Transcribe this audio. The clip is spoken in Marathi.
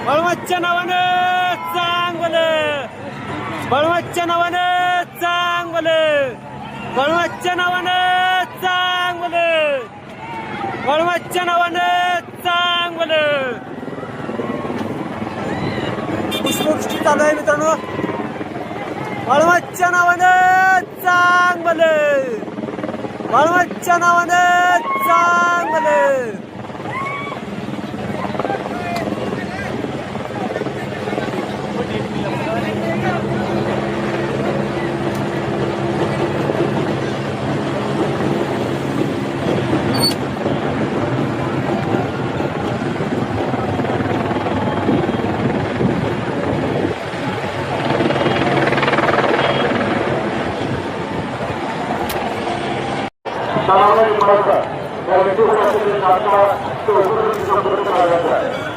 बळवंतच्या नावानं चांगलं, बळवंतच्या नावानं चांगलं, बळवंतच्या नावानं चांगलं, बळवंतच्या नावानं चांगलं. पुष्पवृष्टी चालू आहे मित्रांनो. बळवंतच्या नावानं चांगलं, बळवंतच्या नावानं चांगलं. सामान्य माणसा या व्यक्तीसाठी आपला तो उपक्रम संपूर्ण करायचा आहे.